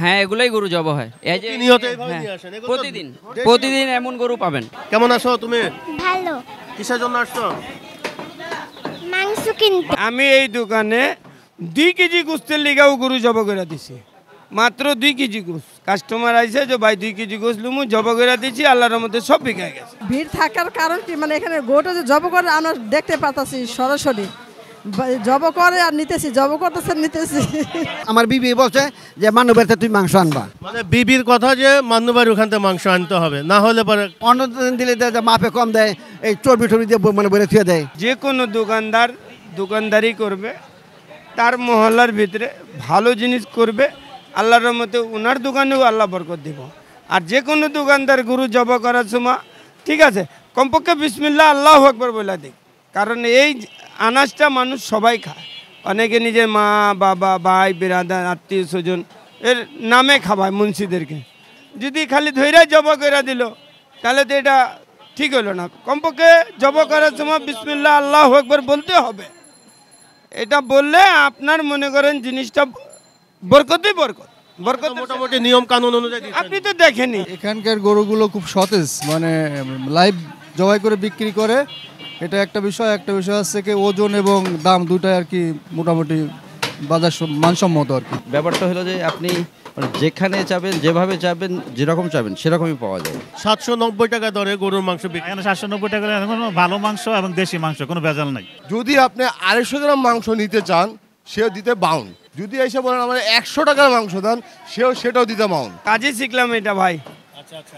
হ্যাঁ, এগুলাই গরু জব হয়। এই যে নিয়ত এইভাবে নিয়ে আসেন, এগুলো প্রতিদিন প্রতিদিন এমন গরু পাবেন। কেমন আছো তুমি? ভালো। কিসের জন্য আসছো? মাংস কিনতে। আমি এই দোকানে 2 কেজি গোস্তের লিগাও গরু জব করে দিছি, মাত্র 2 কেজি গোস্ত। কাস্টমার আইছে যে ভাই 2 কেজি গোস্ত লুমু, জব করে দিছি, আল্লাহর রহমতে সব বিকা গেছে। ভিড় থাকার কারণ কি, মানে এখানে গরুটা যে জব করে আমরা দেখতে পাতাছি সরাসরি, জব করে আর নিতেছি, জব করতেছে নিতেছি। আমার বিবি বলছে যে মানবের তুই মাংস আনবা, মানে বিবির কথা যে মান্যবাড়ি ওখান থেকে মাংস আনতে হবে, না হলে পরে অন্য দিন দিলে মাপে কম দেয়, এই চর্বি টর্বি দিয়ে মানে বলে থুয়ে দেয়। যে কোনো দোকানদার দোকানদারি করবে, তার মহল্লার ভিতরে ভালো জিনিস করবে, আল্লাহর রহমতে ওনার দোকানেও আল্লাহ বরকত দিব। আর যে কোনো দোকানদার গরু জব করার সময় ঠিক আছে কমপক্ষে বিসমিল্লাহ আল্লাহু আকবার বলে দিক, কারণ এই আনাজটা মানুষ সবাই খায়, অনেকে নিজের মা বাবা ভাই বিরাদার আত্মীয় স্বজন এর নামে খাওয়ায় মুন্সিদেরকে। যদি খালি ধৈর্য জব করে দিল তাহলে তো এটা ঠিক হলো না। কমপক্ষে জব করার সময় বিসমিল্লাহ আল্লাহু আকবার বলতে হবে। এটা বললে আপনার মনে করেন জিনিসটা বরকতই বরকত। বরকত মোটামুটি নিয়ম কানুন অনুযায়ী আপনি তো দেখেনি। এখানকার গরুগুলো খুব সতেজ, মানে লাইভ জবাই করে বিক্রি করে, এটা একটা বিষয়। একটা বিষয় হচ্ছে কি ওজন এবং দাম দুটাই আর কি মোটামুটি বাজার মানসম্মত আর কি। ব্যাপারটা হলো যে আপনি যেখানে চাবেন, যেভাবে চাবেন, যেরকম চাবেন সেরকমই পাওয়া যায়। 790 টাকা দরে গরুর মাংস বিক্রি। এখানে 790 টাকা কোনো ভালো মাংস এবং দেশি মাংস, কোনো ভেজাল নাই। যদি আপনি 250 গ্রাম মাংস নিতে চান সেও দিতে বাউন, যদি এসে বলেন আমার 100 টাকার মাংস দেন সেটাও দিতে বাউন। কাজই শিখলাম এটা ভাই। আচ্ছা আচ্ছা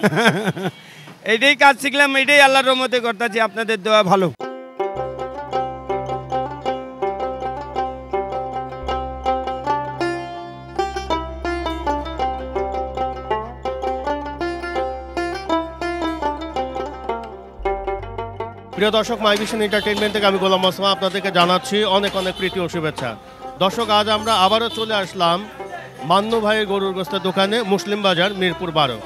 এইটাই কাজ শিখলাম, এটাই আল্লাহর রহমতে করতেছি, আপনাদের দোয়া ভালো। প্রিয় দর্শক, মাই ভিশন এন্টারটেইনমেন্ট থেকে আমি গোলাম মোস্তফা আপনাদেরকে জানাচ্ছি অনেক অনেক প্রীতি ও শুভেচ্ছা। দর্শক, আজ আমরা আবারও চলে আসলাম মান্নু ভাইয়ের গরুর গোস্তের দোকানে, মুসলিম বাজার, মিরপুর 12।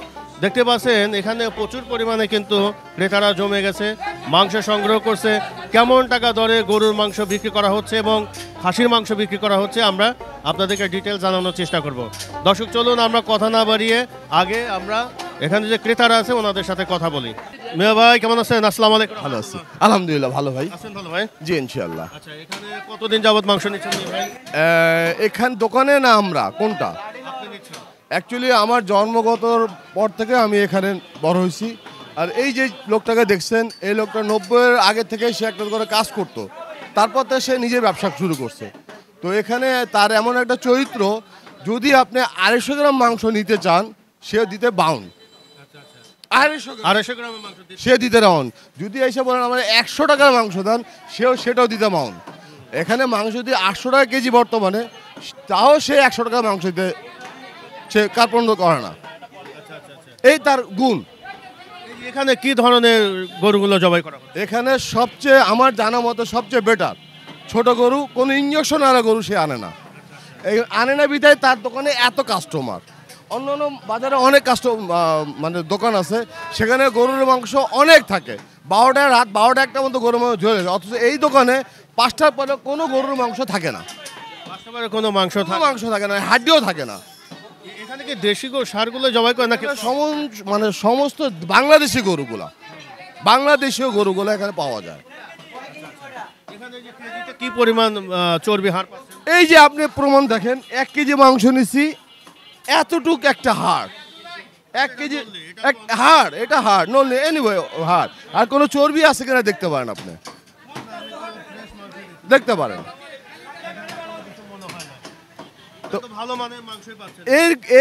দেখতে পাচ্ছেন এখানে প্রচুর পরিমাণে কিন্তু ক্রেতারা জমে গেছে, মাংস সংগ্রহ করছে। কেমন টাকা দরে গরুর মাংস বিক্রি করা হচ্ছে এবং খাসির মাংস বিক্রি করা হচ্ছে আমরা আপনাদেরকে ডিটেল জানানোর চেষ্টা করব। দর্শক চলুন আমরা কথা না বাড়িয়ে আগে আমরা এখানে যে ক্রেতারা আছে ওনাদের সাথে কথা বলি। মিয়া ভাই কেমন আছেন? আসসালামু আলাইকুম। ভালো আছি আলহামদুলিল্লাহ। ভালো ভাই আছেন? ভালো ভাই, জি ইনশাআল্লাহ। আচ্ছা, এখানে কতদিন যাবত মাংস নিচ্ছেন ভাই? এখান দোকানে না আমরা কোনটা অ্যাকচুয়ালি আমার জন্মগতর পর থেকে আমি এখানে বড় হয়েছি। আর এই যে লোকটাকে দেখছেন, এই লোকটা 90-এর আগে থেকে সে একটা করে কাজ করতো, তারপর তো সে নিজের ব্যবসা শুরু করছে। তো এখানে তার এমন একটা চরিত্র, যদি আপনি 250 গ্রাম মাংস নিতে চান সেও দিতে বাউন, 250 গ্রামের মাংস সে দিতে রাউন। যদি এসে বলেন আমার 100 টাকার মাংস দেন সেটাও দিতে মাউন। এখানে মাংস যদি 800 টাকা কেজি বর্তমানে, তাও সে 100 টাকার মাংস দিতে সে কার্পণ্য করে না। এই তার গুণ। এখানে কি ধরনের গরুগুলো জবাই করা হয়? এখানে সবচেয়ে আমার জানা মতো সবচেয়ে বেটার ছোট গরু, কোনো ইঞ্জেকশন আলা গরু সে আনে না। আনে না বিধায় তার দোকানে এত কাস্টমার। অন্য অন্য বাজারে অনেক মানে দোকান আছে, সেখানে গরুর মাংস অনেক থাকে, 12টায় রাত 12টা 1টার মতো গরুর মাংস ঝরে যায়। অথচ এই দোকানে 5টার পরে কোনো গরুর মাংস থাকে না, কোনো মাংস থাকে না, হাড্ডিও থাকে না। এখানে কি দেশি গরু সারগুলো জবাই করে নাকি মানে সমস্ত বাংলাদেশি গরুগুলা, বাংলাদেশীয় গরুগুলো এখানে পাওয়া যায়। কি পরিমাণ চর্বি হাড়? এই যে আপনি প্রমাণ দেখেন, 1 কেজি মাংস নিছি, এতটুক একটা হাড়, 1 কেজি হাড়, এটা হাড় নলে এনিওয়ে হাড়। আর কোনো চর্বি আছে কিনা দেখতে পারেন, আপনি দেখতে পারেন।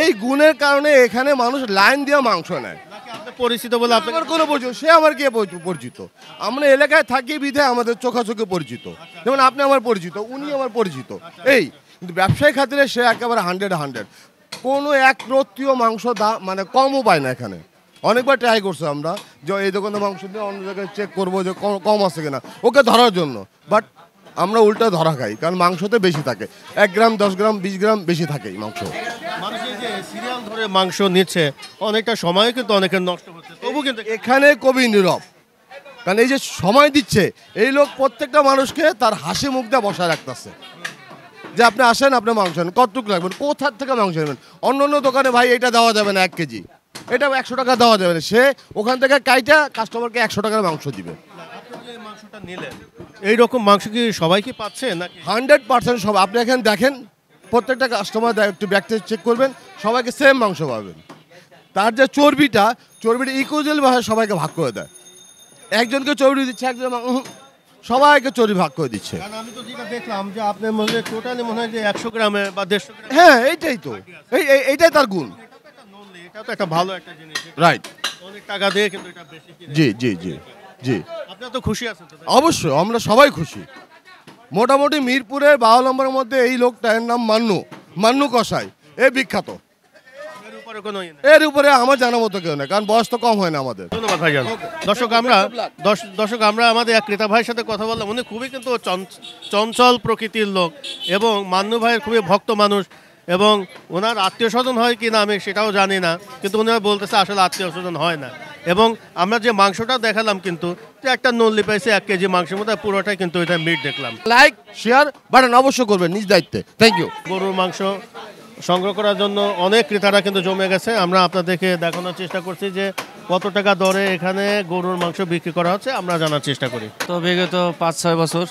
এই গুণের কারণে এখানে মানুষ লাইন দিয়ে মাংস নেয়। পরিচিত বলে আপনার কোনো পরিচিত, সে আমার কে পরিচিত, আমরা এলাকায় থাকি বিধায় আমাদের চোখাচোখে পরিচিত। যেমন আপনি আমার পরিচিত, উনি আমার পরিচিত। এই কিন্তু ব্যবসায়ী খাতিরে সে একেবারে 100 কোনো এক রত্তীয় মাংস মানে কমও পায় না এখানে। অনেকবার ট্রাই করছে আমরা যে এই দোকানে মাংস দিয়ে অন্য জায়গায় চেক করবো যে কম আছে কিনা, ওকে ধরার জন্য। বাট আমরা উল্টা ধরা খাই, কারণ মাংসতে বেশি থাকে, 1 গ্রাম 10 গ্রাম 20 গ্রাম বেশি থাকে মাংস। মানুষ এই যে সিরিয়াল ধরে মাংস নিচ্ছে, অনেকটা সময় কিন্তু অনেকের নষ্ট হচ্ছে, তবু কিন্তু এখানে কবি নীরব, কারণ এই যে সময় দিচ্ছে এই লোক প্রত্যেকটা মানুষকে তার হাসি মুখ দিয়ে বসায় রাখতেছে। যে আপনি আসেন, আপনি মাংস নেন, কতটুকু লাগবেন, কোথার থেকে মাংস নেবেন। অন্য অন্য দোকানে ভাই এটা দেওয়া যাবে না 1 কেজি, এটা 100 টাকা দেওয়া যাবে না, সে ওখান থেকে কাইটা কাস্টমারকে 100 টাকার মাংস দিবে। মাংসটা নিলেন এইরকম মাংস কি সবাই কি পাচ্ছে নাকি? 100% সব। আপনি এখানে দেখেন, প্রত্যেকটা কাস্টমার একটু ব্যাগটা চেক করবেন, সবাইকে সেম মাংস পাবেন। তার যে চর্বিটা ইকুয়াল ভাবে সবাইকে ভাগ করে দেয়। একজনকে চর্বি দিচ্ছে, একজন সবাইকে চর্বি ভাগ করে দিচ্ছে। কারণ আমি তো যেটা দেখলাম যে আপনার মধ্যে টোটালি মনে হয় যে 100 গ্রামে বা 150 গ্রামে। হ্যাঁ, এইটাই তো, এইটাই তার গুণ। এটা তো একটা ভালো একটা জিনিস, রাইট। অনেক টাকা দিয়ে কিন্তু এটা বেশি কিনে। জি জি জি জি, আপনারা তো খুশি আছেন তো? অবশ্যই আমরা সবাই খুশি। মোটামুটি মিরপুরের 12 নম্বরের মধ্যে এই লোকটা, এর নাম মান্নু কসাই, এ বিখ্যাত। এর উপরে কোনো এর উপরে আমার জানা মতো কেউ নেই, কারণ বয়স তো কম হয় না আমাদের। ধন্যবাদ ভাইজান। দর্শক আমরা আমাদের এক ক্রেতা ভাইয়ের সাথে কথা বললাম। উনি খুবই কিন্তু চঞ্চল প্রকৃতির লোক এবং মান্নু ভাইয়ের খুবই ভক্ত মানুষ, এবং ওনার আত্মীয় স্বজন হয় কি না আমি সেটাও জানি না, কিন্তু ওনারা বলতেছে আসলে আত্মীয় স্বজন হয় না। এবং আমরা যে মাংসটা দেখালাম কিন্তু যে একটা নল্লি পাইছে 1 কেজি মাংসের মধ্যে, পুরোটাই কিন্তু এটা মিট দেখলাম। লাইক শেয়ার বাটন অবশ্যই করবেন নিজ দায়িত্বে। Thank you. গরুর মাংস সংগ্রহ করার জন্য অনেক ক্রেতারা কিন্তু জমে গেছে। আমরা আপনাদেরকে দেখানোর চেষ্টা করছি যে কত টাকা দরে এখানে গরুর মাংস বিক্রি করা হচ্ছে, আমরা জানার চেষ্টা করি। তো বিগত 5-6 বছর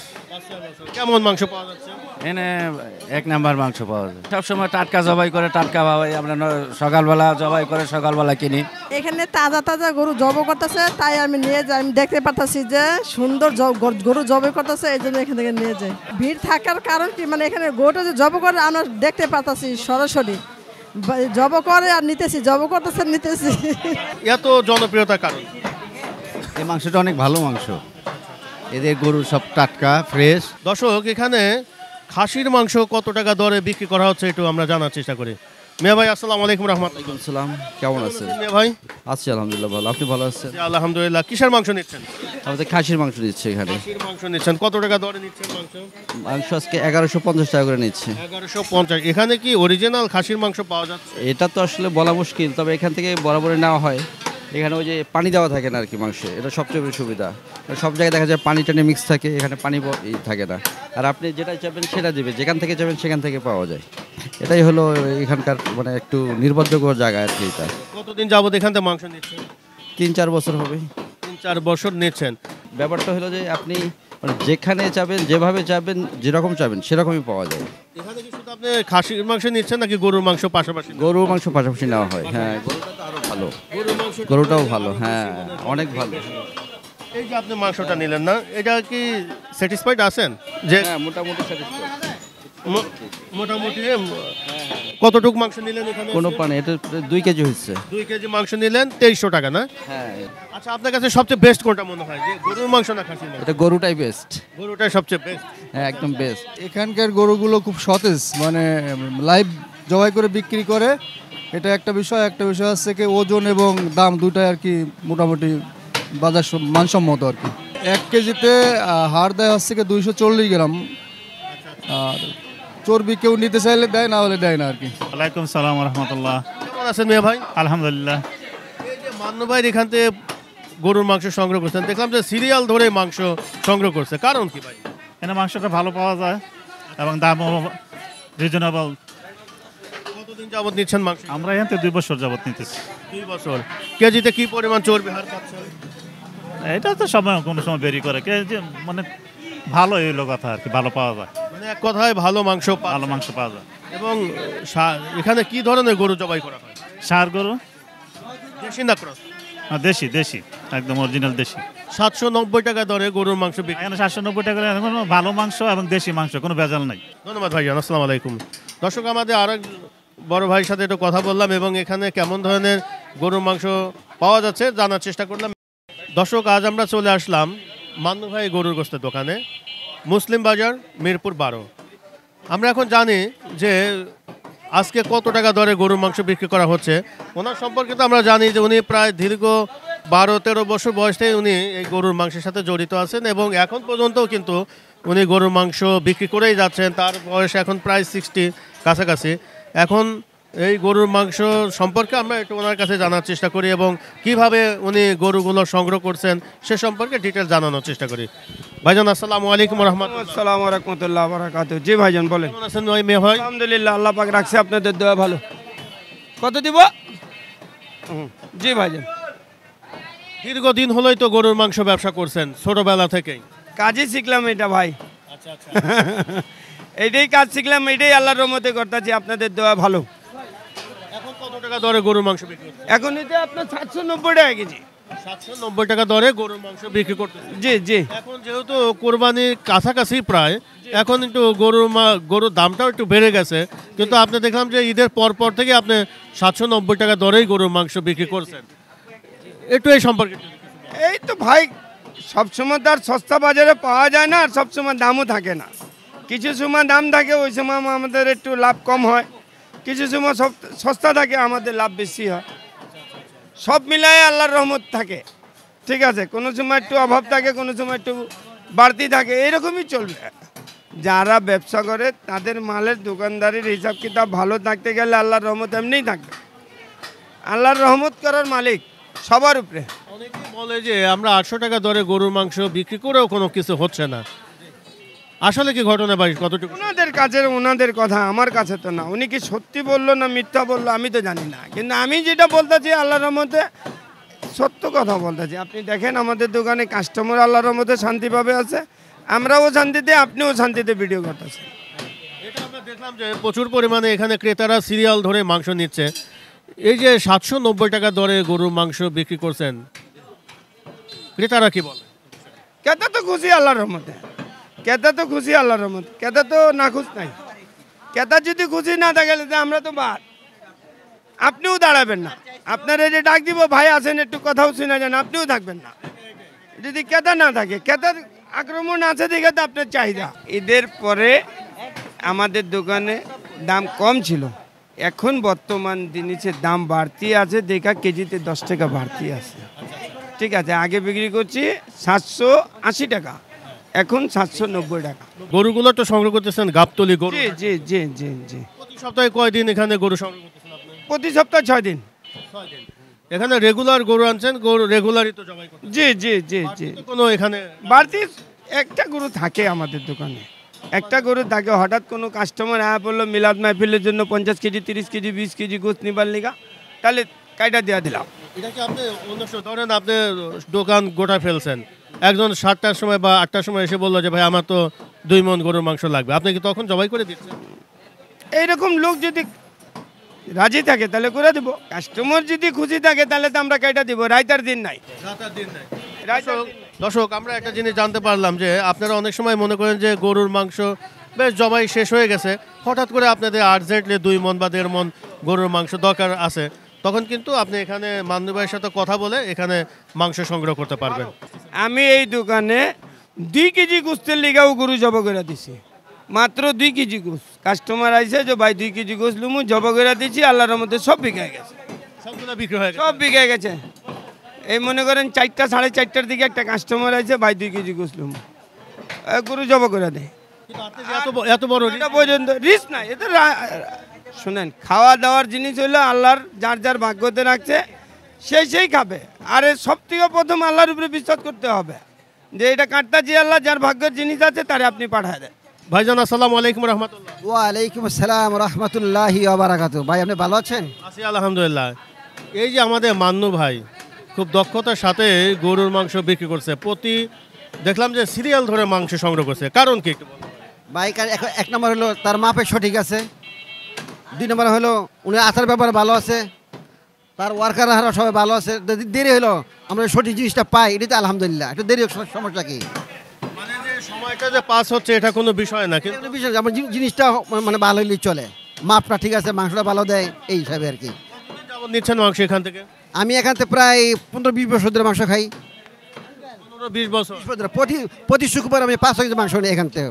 কেমন মাংস পাওয়া যাচ্ছে? এনে 1 নাম্বার মাংস পাওয়া যায়। সবসময় টাটকা জবাই করে, টাটকা ভাবাই আমরা সকালবেলা জবাই করে সকালবেলা কিনি। এখানে তাজা তাজা গরু জব করতেছে, তাই আমি নিয়ে যাই। আমি দেখতে পারতাছি যে সুন্দর গরু জব করতেছে, এই জন্য এখান থেকে নিয়ে যাই। ভিড় থাকার কারণ কি, মানে এখানে গরুটা যে জব করে আমরা দেখতে পারতাছি সরাসরি, জব করে আর নিতেছি, জব করতেছে নিতেছি। এত জনপ্রিয়তার কারণ? এই মাংসটা অনেক ভালো মাংস, এদের গরু সব টাটকা ফ্রেশ। দর্শক এখানে খাসির মাংস কত টাকা দরে বিক্রি করা হচ্ছে একটু আমরা জানার চেষ্টা করি। মিয়া ভাই আসসালামু আলাইকুম রহমতুল্লাহ। সালাম, কেমন আছেন? মিয়া ভাই আছি আলহামদুলিল্লাহ ভালো, আপনি ভালো আছেন? জি, আলহামদুলিল্লাহ। কিসের মাংস নিচ্ছেন? আমাদের খাসির মাংস দিচ্ছে এখানে। খাসির মাংস নিচ্ছেন, কত টাকা দরে নিচ্ছেন মাংস? মাংস আজকে 1150 টাকা করে নিচ্ছে। 1150। এখানে কি অরিজিনাল খাসির মাংস পাওয়া যাচ্ছে? এটা তো আসলে বলা মুশকিল, তবে এখান থেকে বরাবরই নেওয়া হয়। এখানে ওই যে পানি দেওয়া থাকে না আর কি মাংসে, এটা সবচেয়ে বেশি সুবিধা। সব জায়গায় দেখা যায় পানি টানি মিক্স থাকে, এখানে পানি থাকে না। আর আপনি যেটা চাইবেন সেটা দেবে, যেখান থেকে চাইবেন সেখান থেকে পাওয়া যায়। এটাই হলো এখানকার মানে একটু নির্ভরযোগ্য জায়গা আর কি। এটা কতদিন যাবত এখান থেকে মাংস নিচ্ছেন? 3-4 বছর হবে। 3-4 বছর নিচ্ছেন। ব্যাপারটা হলো যে আপনি মানে যেখানে চাবেন, যেভাবে চাবেন, যেরকম চাবেন সেরকমই পাওয়া যায়। এখানে কি শুধু আপনি খাসির মাংস নিচ্ছেন নাকি গরুর মাংস পাশাপাশি? গরুর মাংস পাশাপাশি নেওয়া হয়। হ্যাঁ, গরুটা তো আরও ভালো, গরুটাও ভালো, হ্যাঁ অনেক ভালো। এই যে আপনি মাংসটা নিলেন না, এটা কি স্যাটিসফাইড আছেন? যে হ্যাঁ মোটামুটি মোটামুটি কতটুক মাংস নিলেন এখানে? কোনো পানি, এটা 2 কেজি হচ্ছে। 2 কেজি মাংস নিলেন 2300 টাকা না? হ্যাঁ। আচ্ছা, আপনার কাছে সবচেয়ে বেস্ট কোনটা মনে হয়, যে গরুর মাংস না খাসির মাংস? এটা গরুটাই বেস্ট। গরুটাই সবচেয়ে বেস্ট। হ্যাঁ একদম বেস্ট। এখানকার গরুগুলো খুব সতেজ, মানে লাইভ জবাই করে বিক্রি করে, এটা একটা বিষয়। একটা বিষয় হচ্ছে কি ওজন এবং দাম দুটাই আর কি মোটামুটি বাজার মানসম্মত আর কি। 1 কেজিতে হাড় দেয় হচ্ছে কি 240 গ্রাম, আর চর্বি কেউ নিতে চাইলে দেয়, না হলে দেয় না আর কি। ওয়ালাইকুম সালাম রহমতুল্লাহ। কেমন আছেন মিয়া ভাই? আলহামদুলিল্লাহ। এই যে মান্নু ভাই এখান থেকে গরুর মাংস সংগ্রহ করছেন, দেখলাম যে সিরিয়াল ধরে মাংস সংগ্রহ করছে, কারণ কি ভাই? এখানে মাংসটা ভালো পাওয়া যায় এবং দামও রিজনেবল। কতদিন যাবত নিচ্ছেন মাংস? আমরা এখান থেকে 2 বছর যাবত নিতেছি। 2 বছর। কেজিতে কি পরিমাণ চর্বি হার পাচ্ছেন? এটা তো সময় কোনো সময় বেরি করে, মানে ভালো এলো কথা আর কি, ভালো পাওয়া যায়। মানে এক কথায় ভালো মাংস ভালো মাংস পাওয়া যায়। এবং এখানে কি ধরনের গরু জবাই করা হয়? ষাঁড় গরু, দেশি না ক্রস? দেশি দেশি, একদম অরিজিনাল দেশি। 790 টাকা দরে গরুর মাংস বিক্রি। এখানে 790 টাকা কোনো ভালো মাংস এবং দেশি মাংস, কোনো ভেজাল নাই। ধন্যবাদ ভাইজান, আসসালামু আলাইকুম। দর্শক আমাদের আরেক বড় ভাইয়ের সাথে একটু কথা বললাম এবং এখানে কেমন ধরনের গরুর মাংস পাওয়া যাচ্ছে জানার চেষ্টা করলাম। দর্শক আজ আমরা চলে আসলাম মান্নু ভাই গরুর গোস্তের দোকানে, মুসলিম বাজার, মিরপুর 12। আমরা এখন জানি যে আজকে কত টাকা দরে গরুর মাংস বিক্রি করা হচ্ছে। ওনার সম্পর্কে তো আমরা জানি যে উনি প্রায় দীর্ঘ 12-13 বছর বয়স থেকে উনি এই গরুর মাংসের সাথে জড়িত আছেন এবং এখন পর্যন্তও কিন্তু উনি গরুর মাংস বিক্রি করেই যাচ্ছেন। তার বয়স এখন প্রায় 60 কাছাকাছি। এখন এই গরুর মাংস সম্পর্কে আমরা একটু ওনার কাছে জানার চেষ্টা করি এবং কিভাবে উনি গরুগুলো সংগ্রহ করছেন সে সম্পর্কে ডিটেল জানানোর চেষ্টা করি। ভাইজান আসসালামু আলাইকুম রহমতুল্লাহ। আসসালামু রাহমাতুল্লাহ ওয়া বারাকাতুহু। জি ভাইজান বলেন। কেমন আছেন ভাই মেয়ে ভাই? আলহামদুলিল্লাহ, আল্লাহ পাক রাখছে, আপনাদের দোয়া ভালো। কত দিব? জি ভাইজান। দীর্ঘদিন হলোই তো গরুর মাংস ব্যবসা করছেন, ছোটবেলা থেকেই। কাজই শিখলাম এটা ভাই। আচ্ছা আচ্ছা। এইটাই কাজ শিখলাম, এইটাই আল্লাহর রহমতে করতেছি, আপনাদের দোয়া ভালো। এখন কত টাকা দরে গরুর মাংস বিক্রি করছেন? এখন এটা আপনার 790 টাকা কেজি। 790 টাকা দরে গরুর মাংস বিক্রি করতেছেন? জি জি। এখন যেহেতু কোরবানির কাছাকাছি প্রায়, এখন একটু গরুর দামটাও একটু বেড়ে গেছে, কিন্তু আপনি দেখলাম যে ঈদের পর থেকে আপনি 790 টাকা দরেই গরুর মাংস বিক্রি করছেন, একটু এই সম্পর্কে। এই তো ভাই, সবসময় তো আর সস্তা বাজারে পাওয়া যায় না, আর সবসময় দামও থাকে না। কিছু সময় দাম থাকে, ওই সময় আমাদের একটু লাভ কম হয়, কিছু সময় সস্তা থাকে, আমাদের লাভ বেশি হয়। সব মিলায় আল্লাহর রহমত থাকে, ঠিক আছে। কোনো সময় একটু অভাব থাকে, কোনো সময় একটু বাড়তি থাকে, এরকমই চলবে। যারা ব্যবসা করে তাদের মালের দোকানদারির হিসাব কিতাব ভালো থাকতে গেলে আল্লাহর রহমত এমনিই থাকবে। আল্লাহর রহমত করার মালিক সবার উপরে। অনেকেই বলে যে আমরা 800 টাকা দরে গরুর মাংস বিক্রি করেও কোনো কিছু হচ্ছে না, আসলে কি ঘটনা ভাই কতটুকু? ওনাদের কাছে, ওনাদের কথা, আমার কাছে তো না। উনি কি সত্যি বললো না মিথ্যা বললো আমি তো জানি না, কিন্তু আমি যেটা বলতেছি আল্লাহর রহমতে সত্য কথা বলতেছি। আপনি দেখেন আমাদের দোকানে কাস্টমার আল্লাহর রহমতে শান্তিভাবে আছে, আমরাও শান্তিতে, আপনিও শান্তিতে ভিডিও করতেছেন। এটা আমরা দেখলাম যে প্রচুর পরিমাণে এখানে ক্রেতারা সিরিয়াল ধরে মাংস নিচ্ছে। এই যে 790 টাকা দরে গরুর মাংস বিক্রি করছেন, ক্রেতারা কি বলে? ক্রেতা তো খুশি আল্লাহর রহমতে, ক্রেতা তো খুশি আল্লাহর রহমতে, ক্রেতা তো না খুশ নাই। ক্রেতা যদি খুশি না থাকে আমরা তো বাদ, আপনিও দাঁড়াবেন না। আপনার এই যে ডাক দিব ভাই আসেন একটু কথাও শুনে যান, আপনিও থাকবেন না যদি ক্রেতা না থাকে। ক্রেতার আক্রমণ আছে দেখে তো আপনার চাহিদা। ঈদের পরে আমাদের দোকানে দাম কম ছিল, এখন বর্তমান জিনিসের দাম বাড়তি আছে, দেখা কেজিতে 10 টাকা বাড়তি আছে, ঠিক আছে। আগে বিক্রি করছি 780 টাকা, এখন 790 টাকা। গরুগুলো তো সংগ্রহ করতেছেন গাবতলী গরু? জি জি জি জি জি। প্রতি সপ্তাহে কয়দিন এখানে গরু সংগ্রহ করতেছেন আপনি? প্রতি সপ্তাহে 6 দিন। 6 দিন। এখানে রেগুলার গরু আনছেন, গরু রেগুলারই তো জবাই করতেছেন? জি জি জি জি। কোনো এখানে বাড়তি একটা গরু থাকে আমাদের দোকানে, একটা গরু থাকে। হঠাৎ কোনো কাস্টমার আয়া পড়লো মিলাদ মাহফিলের জন্য 50 কেজি 30 কেজি 20 কেজি গোস্ত নিবার লিগা, তাহলে কাইটা দেওয়া দিলাম। এটা কি আপনি ধরেন আপনি দোকান গোটা ফেলছেন, একজন 7টার সময় বা 8টার সময় এসে বললো যে ভাই আমার তো 2 মণ গরুর মাংস লাগবে, আপনি কি তখন জবাই করে দিচ্ছেন? এইরকম লোক যদি রাজি থাকে তাহলে করে দিব, কাস্টমার যদি খুশি থাকে তাহলে তো আমরা কাইটা দিব। রাইতার দিন নাই, রাতার দিন নাই। রাইতার দিন। দর্শক, আমরা একটা জিনিস জানতে পারলাম যে আপনারা অনেক সময় মনে করেন যে গরুর মাংস বেশ জবাই শেষ হয়ে গেছে, হঠাৎ করে আপনাদের আর্জেন্টলি 2 মণ বা 1.5 মণ গরুর মাংস দরকার আছে, তখন কিন্তু আপনি এখানে মান্নু ভাইয়ের সাথে কথা বলে এখানে মাংস সংগ্রহ করতে পারবেন। আমি এই দোকানে 2 কেজি গোস্তের লিগাও গরু জবা করে দিছি, মাত্র 2 কেজি গোস্ত। কাস্টমার আইছে যে ভাই 2 কেজি গোস্ত লুমু, জবা করে দিচ্ছি, আল্লাহর রহমতে সব বিকে গেছে, সবগুলো বিক্রি হয়ে গেছে? সব বিকে গেছে। এই মনে করেন 4টা 4:30টার দিকে একটা কাস্টমার আইছে, ভাই 2 কেজি গোস্ত লুমু, গরু জবা করে দেয়। কিন্তু আপনি যে এত বড় এটা পর্যন্ত রিস্ক নাই। এটা শুনেন, খাওয়া দাওয়ার জিনিস হলো আল্লাহর, যার যার ভাগ্যতে রাখছে সেই খাবে। আর সব থেকে প্রথম আল্লাহর উপরে বিশ্বাস করতে হবে যে এটা কাটটা যে আল্লাহ, যার ভাগ্যের জিনিস আছে তারে আপনি পাঠায় দেন। ভাইজান আসসালামু আলাইকুম রহমতুল্লাহ। ওয়ালাইকুম আসসালাম রহমতুল্লাহি ওয়া বারাকাতুহু। ভাই আপনি ভালো আছেন? আছি আলহামদুলিল্লাহ। এই যে আমাদের মান্নু ভাই খুব দক্ষতার সাথে গরুর মাংস বিক্রি করছে, প্রতি দেখলাম যে সিরিয়াল ধরে মাংস সংগ্রহ করছে, কারণ কি একটু বলুন? ভাই এক নম্বর হলো তার মাপে সঠিক আছে, 2 নম্বর হলো উনি আচার ব্যাপারে ভালো আছে, তার ওয়ার্কাররা সবাই ভালো আছে। দেরি হলো আমরা সঠিক জিনিসটা পাই, এটাতে আলহামদুলিল্লাহ। একটু দেরি সমস্যা কি? মানে যে সময়টা যে পাস হচ্ছে এটা কোনো বিষয় না, কিন্তু বিষয় আমার জিনিসটা মানে ভালো হলেই চলে, মাপটা ঠিক আছে, মাংসটা ভালো দেয়, এই হিসাবে আর কি। যেমন নিচ্ছেন মাংস এখান থেকে? আমি এখান থেকে প্রায় 15-20 বছর ধরে মাংস খাই। 15-20 বছর? প্রতি শুক্রবার আমি 5 কেজি মাংস নিই এখান থেকে।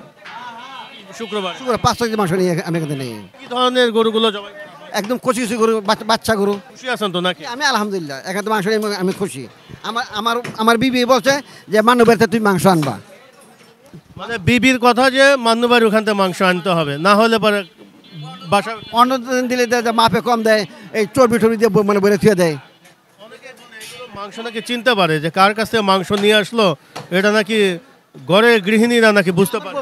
শুক্রবার 5 কেজি মাংস নিই আমি এখান থেকে নিই। কি ধরনের গরুগুলো জবাই? একদম কচি গরু, বাচ্চা গরু। খুশি আছেন তো নাকি? আমি আলহামদুলিল্লাহ এখান থেকে মাংস নিয়ে আমি খুশি। আমার বিবি বলছে যে মান্নবের তুই মাংস আনবা, মানে বিবির কথা যে মান্নুবাড়ি ওখান থেকে মাংস আনতে হবে, না হলে পরে বাসা অন্য দিন দিলে মাপে কম দেয়, এই চর্বি টর্বি দিয়ে মানে বেড়ে থুয়ে দেয়। মাংস নাকি চিনতে পারে যে কার কাছ থেকে মাংস নিয়ে আসলো, এটা নাকি ঘরের গৃহিণীরা নাকি বুঝতে পারে।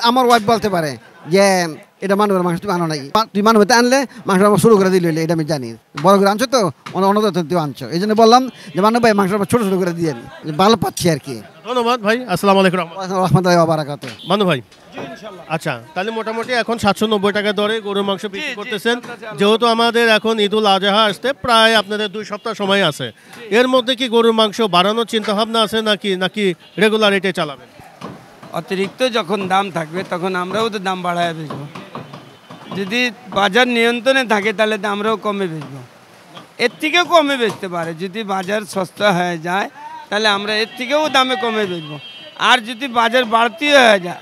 আমার ওয়াইফ বলতে পারে যে এটা মানবের মাংস তুমি আনো নাই, তুই মানবতে আনলে মাংস আমার শুরু করে দিল, এটা আমি জানি বড় করে আনছো তো অন্য তুই আনছো, এই জন্য বললাম যে মানব ভাই মাংস ছোট ছোট করে দিয়ে ভালো পাচ্ছি আর কি। ধন্যবাদ ভাই, আসসালামু আলাইকুম রহমতুল্লাহি ওয়া বারাকাতুহু। মানু ভাই, আচ্ছা তাহলে মোটামুটি এখন 790 টাকা দরে গরুর মাংস বিক্রি করতেছেন। যেহেতু আমাদের এখন ঈদুল আজহা আসতে প্রায় আপনাদের 2 সপ্তাহ সময় আছে, এর মধ্যে কি গরুর মাংস বাড়ানোর চিন্তা ভাবনা আছে নাকি রেগুলার রেটে চালাবেন? অতিরিক্ত যখন দাম থাকবে তখন আমরাও তো দাম বাড়ায় বেচবো। যদি বাজার নিয়ন্ত্রণে থাকে তাহলে তো আমরাও কমে বেচবো, এর থেকেও কমে বেচতে পারে। যদি বাজার সস্তা হয়ে যায় তাহলে আমরা এর থেকেও দামে কমে বেচবো, আর যদি বাজার বাড়তি হয়ে যায়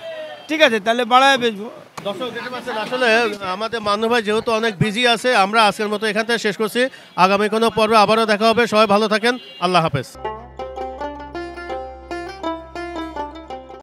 ঠিক আছে তাহলে বাড়ায় বেচবো। দর্শক দেখতে পাচ্ছেন আসলে আমাদের মানু ভাই যেহেতু অনেক বিজি আছে, আমরা আজকের মতো এখান থেকে শেষ করছি। আগামী কোনো পর্বে আবারও দেখা হবে, সবাই ভালো থাকেন, আল্লাহ হাফেজ।